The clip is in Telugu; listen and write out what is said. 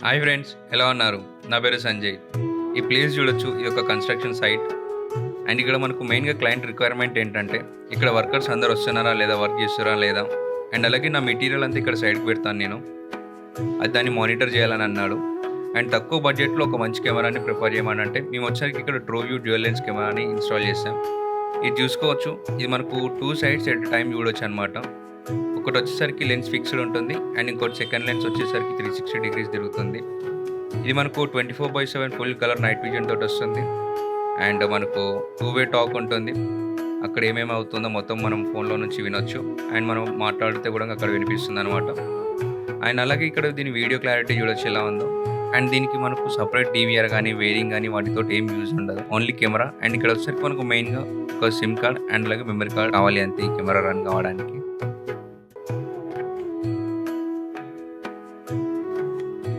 హాయ్ ఫ్రెండ్స్, ఎలా ఉన్నారు? నా పేరు సంజయ్. ఈ ప్లేస్ చూడొచ్చు. ఇది ఒక కన్‌స్ట్రక్షన్ సైట్. అండ్ ఇక్కడ మనకు మెయిన్‌గా క్లయింట్ రిక్వైర్మెంట్ ఏంటంటే, ఇక్కడ వర్కర్స్ అందరూ వస్తున్నారా లేదా? వర్క్ చేస్తుర్రా లేదా? అండ్ అలాగే నా మెటీరియల్ అంతా ఇక్కడ సైడ్‌కి పెడతాను నేను. అది దాన్ని మానిటర్ చేయాలని అన్నాడు. అండ్ తక్కువ బడ్జెట్‌లో ఒక మంచి కెమెరాని ప్రిఫర్ చేయమని అంటే, మేము వచ్చేసరికి ఇక్కడ ట్రూవ్యూ డ్యూయల్ లెన్స్ కెమెరాని ఇన్‌స్టాల్ చేసాం. ఇది చూసుకోవచ్చు. ఇది మనకు 2 సైడ్స్ ఎట్ ఎ టైమ్ చూడొచ్చనమాట. ఒకటి వచ్చేసరికి లెన్స్ ఫిక్స్డ్ ఉంటుంది. అండ్ ఇంకోటి సెకండ్ లెన్స్ వచ్చేసరికి 360 డిగ్రీస్ తిరుగుతుంది. ఇది మనకు 24/7 ఫుల్ కలర్ నైట్ విజన్ తోటి వస్తుంది. అండ్ మనకు టూ వే టాక్ ఉంటుంది. అక్కడ ఏమేమి అవుతుందో మొత్తం మనం ఫోన్‌లో నుంచి వినొచ్చు. అండ్ మనం మాట్లాడితే కూడా అక్కడ వినిపిస్తుందనమాట. అండ్ అలాగే ఇక్కడ దీని వీడియో క్లారిటీ చూడొచ్చు ఎలా ఉందో. అండ్ దీనికి మనకు సెపరేట్ డీవీఆర్ గానీ, వేరింగ్ గానీ వాటితోటి ఏం యూజ్ ఉండదు. Only camera. అండ్ ఇక్కడ వచ్చేసరికి మనకు మెయిన్‌గా ఒక సిమ్ కార్డ్ అండ్ అలాగే మెమరీ కార్డ్ కావాలి అంతే ఈ కెమెరా రన్ కావడానికి.